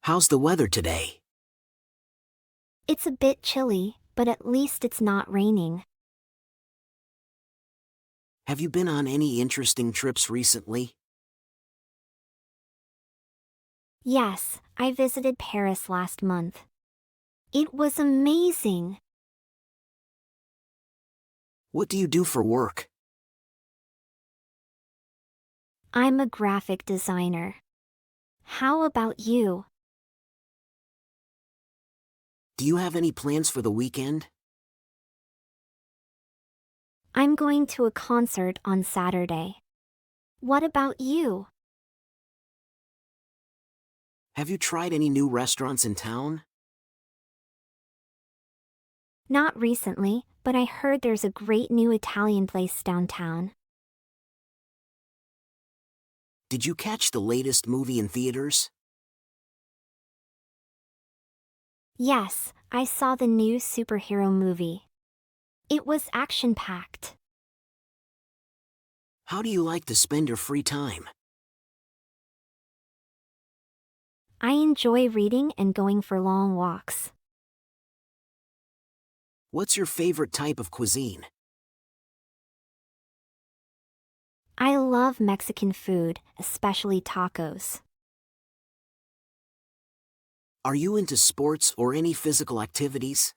How's the weather today? It's a bit chilly, but at least it's not raining. Have you been on any interesting trips recently? Yes, I visited Paris last month. It was amazing. What do you do for work? I'm a graphic designer. How about you? Do you have any plans for the weekend? I'm going to a concert on Saturday. What about you? Have you tried any new restaurants in town? Not recently, but I heard there's a great new Italian place downtown. Did you catch the latest movie in theaters? Yes, I saw the new superhero movie. It was action-packed. How do you like to spend your free time? I enjoy reading and going for long walks. What's your favorite type of cuisine? I love Mexican food, especially tacos. Are you into sports or any physical activities?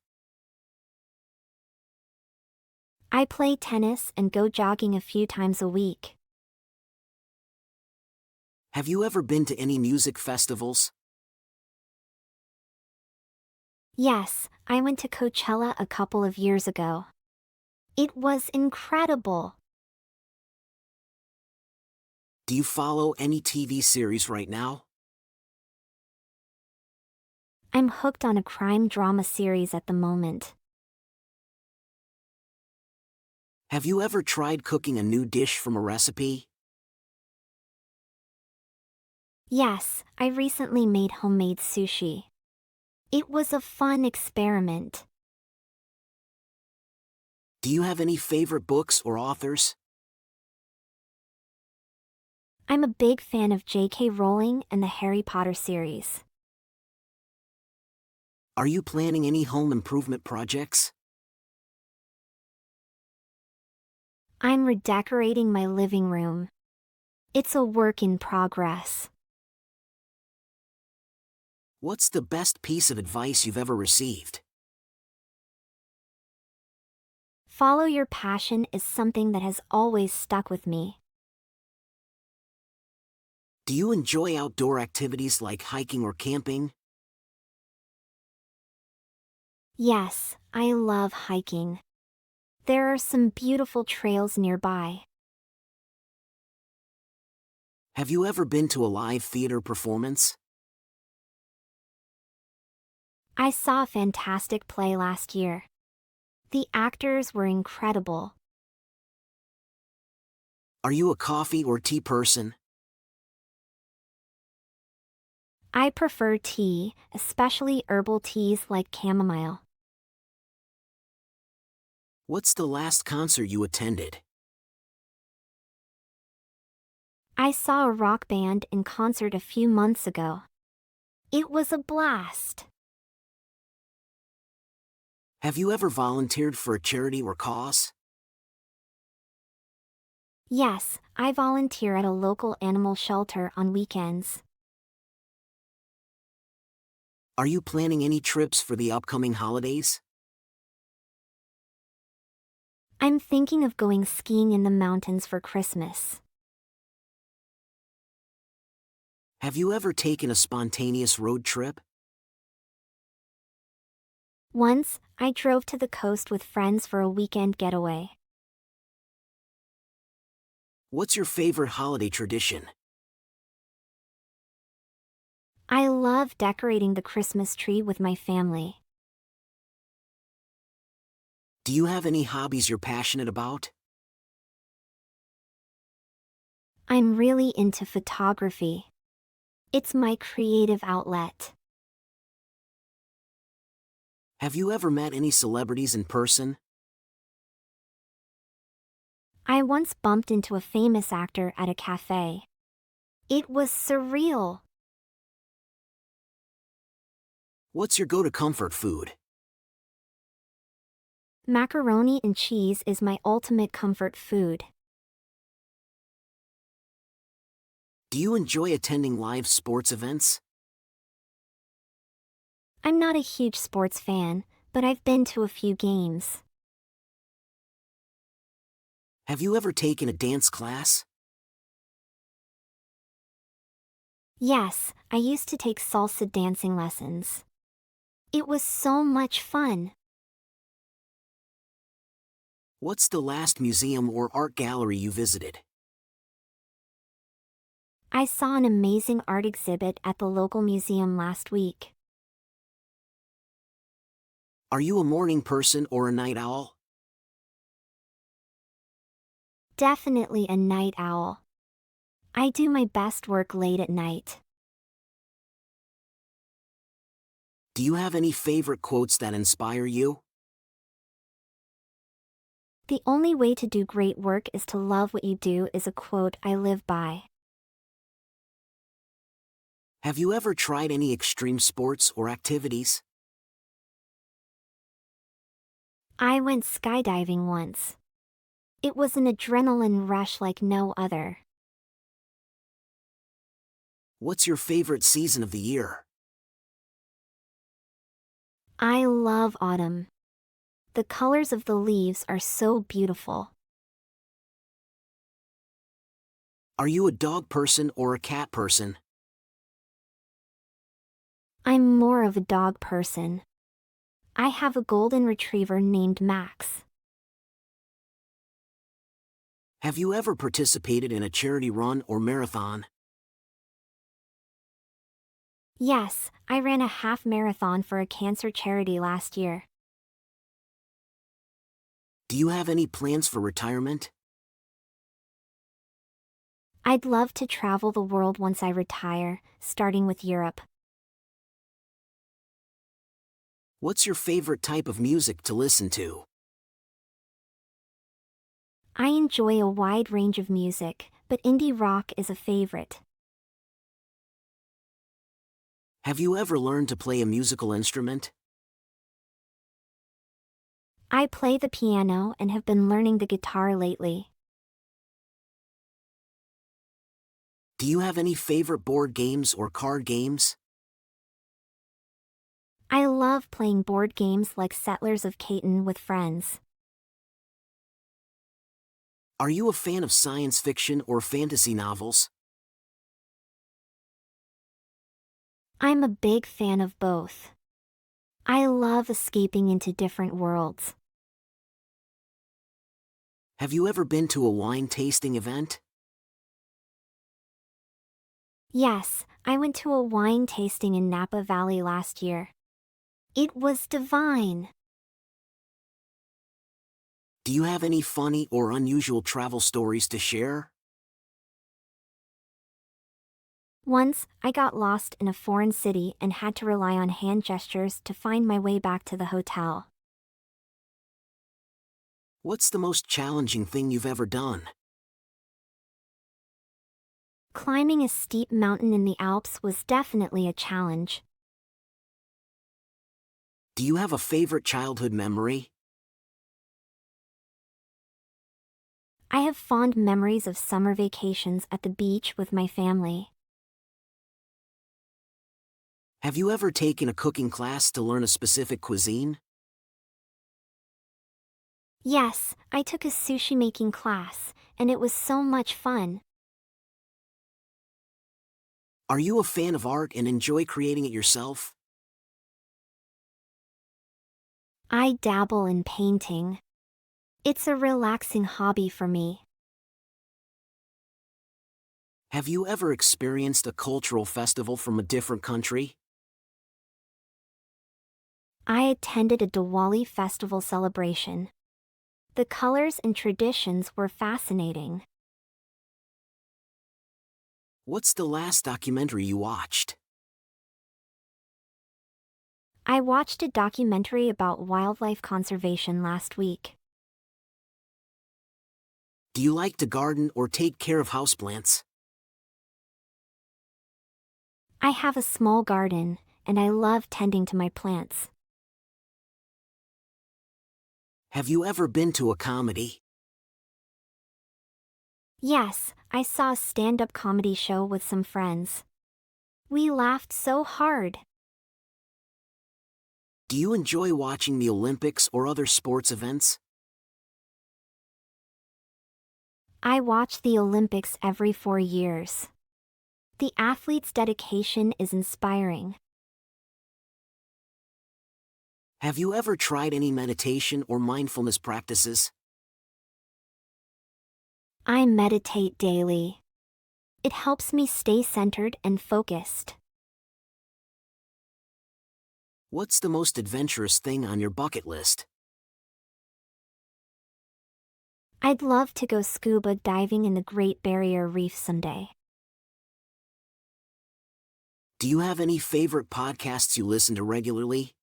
I play tennis and go jogging a few times a week. Have you ever been to any music festivals? Yes, I went to Coachella a couple of years ago. It was incredible. Do you follow any TV series right now? I'm hooked on a crime drama series at the moment. Have you ever tried cooking a new dish from a recipe? Yes, I recently made homemade sushi. It was a fun experiment. Do you have any favorite books or authors? I'm a big fan of J.K. Rowling and the Harry Potter series. Are you planning any home improvement projects? I'm redecorating my living room. It's a work in progress. What's the best piece of advice you've ever received? Follow your passion is something that has always stuck with me. Do you enjoy outdoor activities like hiking or camping? Yes, I love hiking. There are some beautiful trails nearby. Have you ever been to a live theater performance? I saw a fantastic play last year. The actors were incredible. Are you a coffee or tea person? I prefer tea, especially herbal teas like chamomile. What's the last concert you attended? I saw a rock band in concert a few months ago. It was a blast. Have you ever volunteered for a charity or cause? Yes, I volunteer at a local animal shelter on weekends. Are you planning any trips for the upcoming holidays? I'm thinking of going skiing in the mountains for Christmas. Have you ever taken a spontaneous road trip? Once, I drove to the coast with friends for a weekend getaway. What's your favorite holiday tradition? I love decorating the Christmas tree with my family. Do you have any hobbies you're passionate about? I'm really into photography. It's my creative outlet. Have you ever met any celebrities in person? I once bumped into a famous actor at a cafe. It was surreal. What's your go-to comfort food? Macaroni and cheese is my ultimate comfort food. Do you enjoy attending live sports events? I'm not a huge sports fan, but I've been to a few games. Have you ever taken a dance class? Yes, I used to take salsa dancing lessons. It was so much fun. What's the last museum or art gallery you visited? I saw an amazing art exhibit at the local museum last week. Are you a morning person or a night owl? Definitely a night owl. I do my best work late at night. Do you have any favorite quotes that inspire you? The only way to do great work is to love what you do is a quote I live by. Have you ever tried any extreme sports or activities? I went skydiving once. It was an adrenaline rush like no other. What's your favorite season of the year? I love autumn. The colors of the leaves are so beautiful. Are you a dog person or a cat person? I'm more of a dog person. I have a golden retriever named Max. Have you ever participated in a charity run or marathon? Yes, I ran a half marathon for a cancer charity last year. Do you have any plans for retirement? I'd love to travel the world once I retire, starting with Europe. What's your favorite type of music to listen to? I enjoy a wide range of music, but indie rock is a favorite. Have you ever learned to play a musical instrument? I play the piano and have been learning the guitar lately. Do you have any favorite board games or card games? I love playing board games like Settlers of Catan with friends. Are you a fan of science fiction or fantasy novels? I'm a big fan of both. I love escaping into different worlds. Have you ever been to a wine tasting event? Yes, I went to a wine tasting in Napa Valley last year. It was divine. Do you have any funny or unusual travel stories to share? Once, I got lost in a foreign city and had to rely on hand gestures to find my way back to the hotel. What's the most challenging thing you've ever done? Climbing a steep mountain in the Alps was definitely a challenge. Do you have a favorite childhood memory? I have fond memories of summer vacations at the beach with my family. Have you ever taken a cooking class to learn a specific cuisine? Yes, I took a sushi making class, and it was so much fun. Are you a fan of art and enjoy creating it yourself? I dabble in painting. It's a relaxing hobby for me. Have you ever experienced a cultural festival from a different country? I attended a Diwali festival celebration. The colors and traditions were fascinating. What's the last documentary you watched? I watched a documentary about wildlife conservation last week. Do you like to garden or take care of houseplants? I have a small garden, and I love tending to my plants. Have you ever been to a comedy? Yes, I saw a stand-up comedy show with some friends. We laughed so hard. Do you enjoy watching the Olympics or other sports events? I watch the Olympics every 4 years. The athletes' dedication is inspiring. Have you ever tried any meditation or mindfulness practices? I meditate daily. It helps me stay centered and focused. What's the most adventurous thing on your bucket list? I'd love to go scuba diving in the Great Barrier Reef someday. Do you have any favorite podcasts you listen to regularly?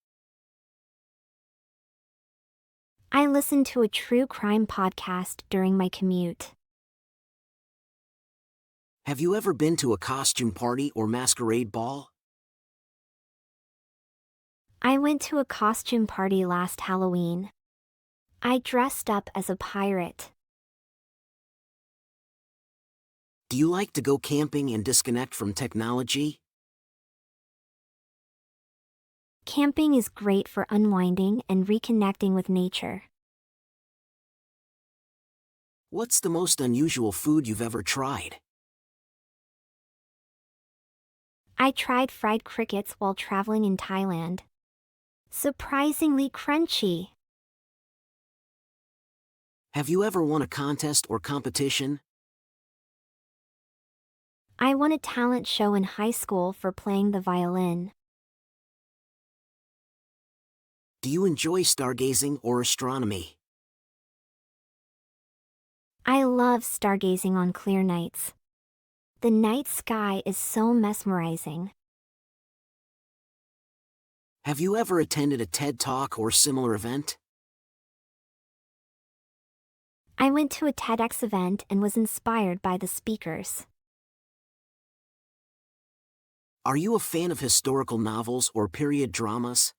I listen to a true crime podcast during my commute. Have you ever been to a costume party or masquerade ball? I went to a costume party last Halloween. I dressed up as a pirate. Do you like to go camping and disconnect from technology? Camping is great for unwinding and reconnecting with nature. What's the most unusual food you've ever tried? I tried fried crickets while traveling in Thailand. Surprisingly crunchy. Have you ever won a contest or competition? I won a talent show in high school for playing the violin. Do you enjoy stargazing or astronomy? I love stargazing on clear nights. The night sky is so mesmerizing. Have you ever attended a TED Talk or similar event? I went to a TEDx event and was inspired by the speakers. Are you a fan of historical novels or period dramas?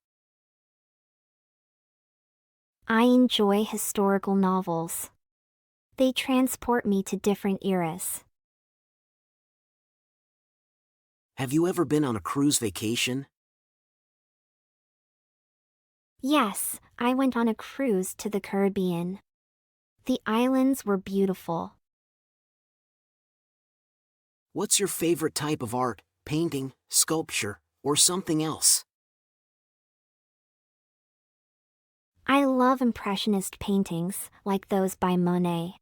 I enjoy historical novels. They transport me to different eras. Have you ever been on a cruise vacation? Yes, I went on a cruise to the Caribbean. The islands were beautiful. What's your favorite type of art, painting, sculpture, or something else? I love Impressionist paintings, like those by Monet.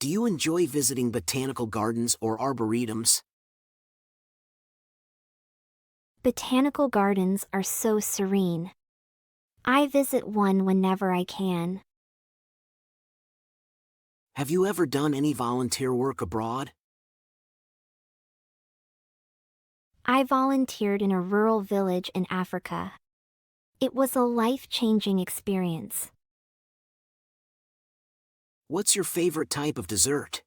Do you enjoy visiting botanical gardens or arboretums? Botanical gardens are so serene. I visit one whenever I can. Have you ever done any volunteer work abroad? I volunteered in a rural village in Africa. It was a life-changing experience. What's your favorite type of dessert?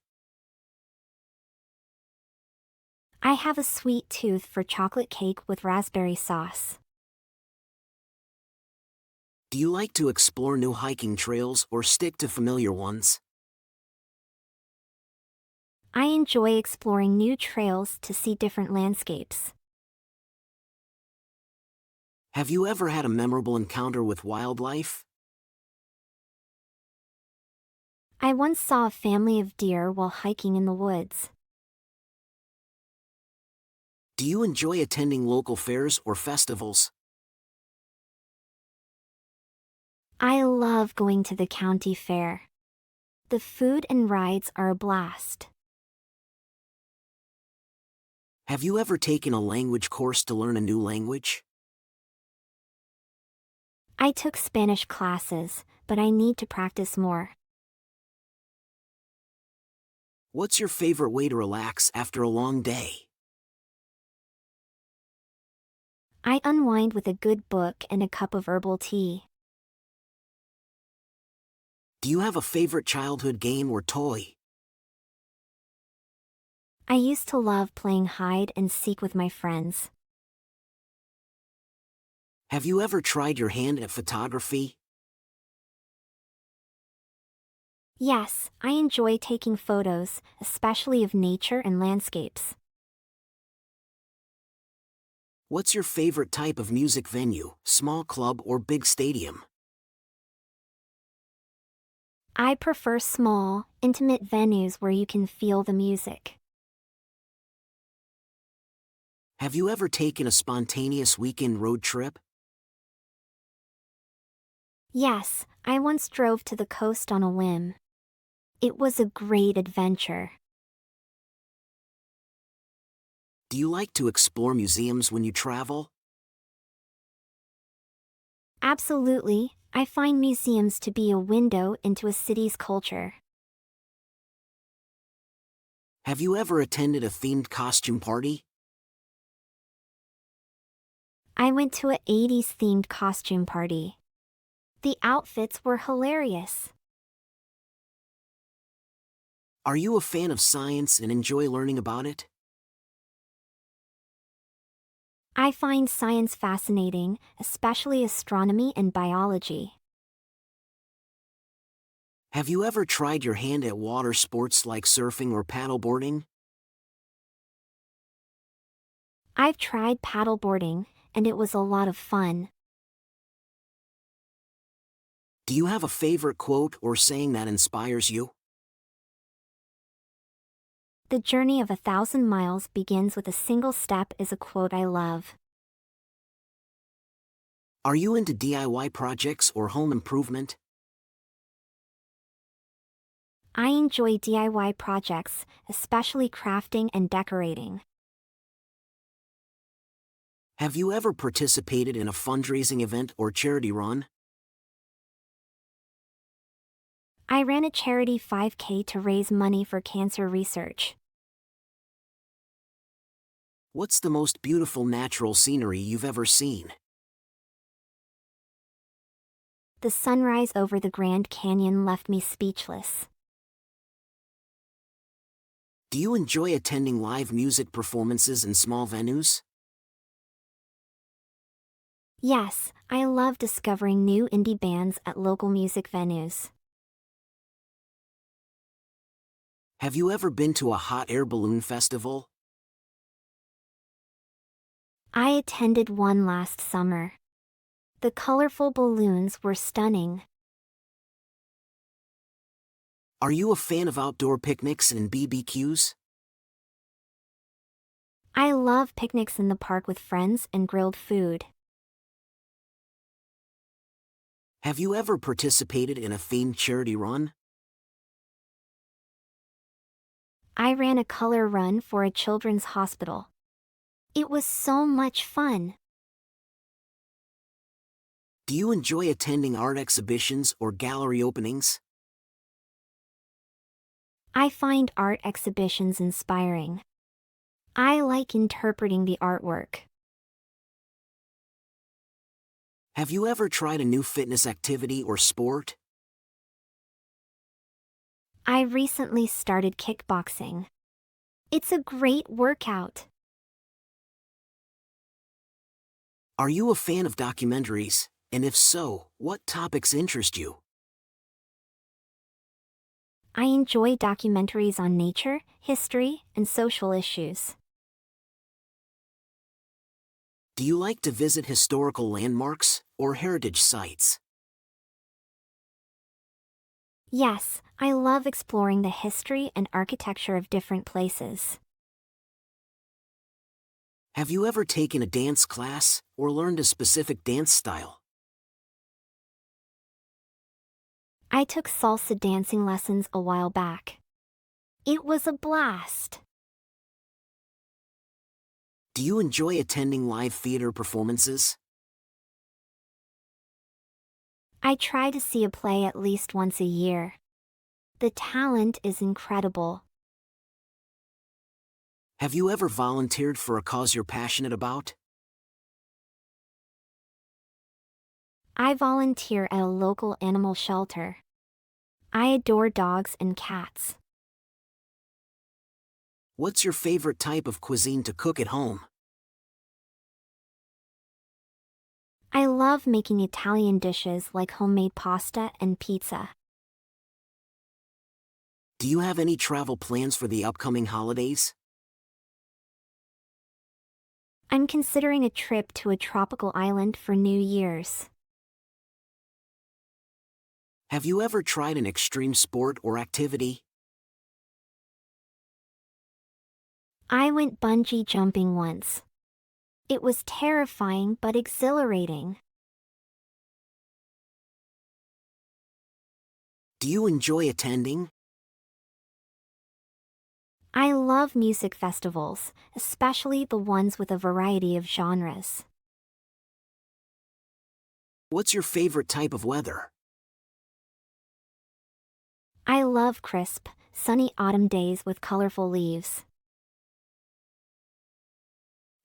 I have a sweet tooth for chocolate cake with raspberry sauce. Do you like to explore new hiking trails or stick to familiar ones? I enjoy exploring new trails to see different landscapes. Have you ever had a memorable encounter with wildlife? I once saw a family of deer while hiking in the woods. Do you enjoy attending local fairs or festivals? I love going to the county fair. The food and rides are a blast. Have you ever taken a language course to learn a new language? I took Spanish classes, but I need to practice more. What's your favorite way to relax after a long day? I unwind with a good book and a cup of herbal tea. Do you have a favorite childhood game or toy? I used to love playing hide and seek with my friends. Have you ever tried your hand at photography? Yes, I enjoy taking photos, especially of nature and landscapes. What's your favorite type of music venue, small club or big stadium? I prefer small, intimate venues where you can feel the music. Have you ever taken a spontaneous weekend road trip? Yes, I once drove to the coast on a whim. It was a great adventure. Do you like to explore museums when you travel? Absolutely, I find museums to be a window into a city's culture. Have you ever attended a themed costume party? I went to a 80s themed costume party. The outfits were hilarious. Are you a fan of science and enjoy learning about it? I find science fascinating, especially astronomy and biology. Have you ever tried your hand at water sports like surfing or paddleboarding? I've tried paddleboarding, and it was a lot of fun. Do you have a favorite quote or saying that inspires you? The journey of 1,000 miles begins with a single step is a quote I love. Are you into DIY projects or home improvement? I enjoy DIY projects, especially crafting and decorating. Have you ever participated in a fundraising event or charity run? I ran a charity 5K to raise money for cancer research. What's the most beautiful natural scenery you've ever seen? The sunrise over the Grand Canyon left me speechless. Do you enjoy attending live music performances in small venues? Yes, I love discovering new indie bands at local music venues. Have you ever been to a hot air balloon festival? I attended one last summer. The colorful balloons were stunning. Are you a fan of outdoor picnics and BBQs? I love picnics in the park with friends and grilled food. Have you ever participated in a themed charity run? I ran a color run for a children's hospital. It was so much fun. Do you enjoy attending art exhibitions or gallery openings? I find art exhibitions inspiring. I like interpreting the artwork. Have you ever tried a new fitness activity or sport? I recently started kickboxing. It's a great workout. Are you a fan of documentaries? And if so, what topics interest you? I enjoy documentaries on nature, history, and social issues. Do you like to visit historical landmarks or heritage sites? Yes, I love exploring the history and architecture of different places. Have you ever taken a dance class or learned a specific dance style? I took salsa dancing lessons a while back. It was a blast. Do you enjoy attending live theater performances? I try to see a play at least once a year. The talent is incredible. Have you ever volunteered for a cause you're passionate about? I volunteer at a local animal shelter. I adore dogs and cats. What's your favorite type of cuisine to cook at home? I love making Italian dishes like homemade pasta and pizza. Do you have any travel plans for the upcoming holidays? I'm considering a trip to a tropical island for New Year's. Have you ever tried an extreme sport or activity? I went bungee jumping once. It was terrifying but exhilarating. Do you enjoy attending? I love music festivals, especially the ones with a variety of genres. What's your favorite type of weather? I love crisp, sunny autumn days with colorful leaves.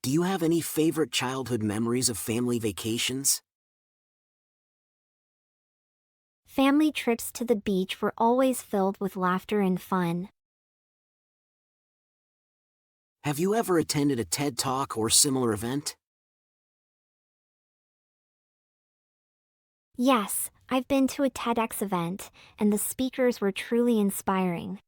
Do you have any favorite childhood memories of family vacations? Family trips to the beach were always filled with laughter and fun. Have you ever attended a TED Talk or similar event? Yes, I've been to a TEDx event, and the speakers were truly inspiring.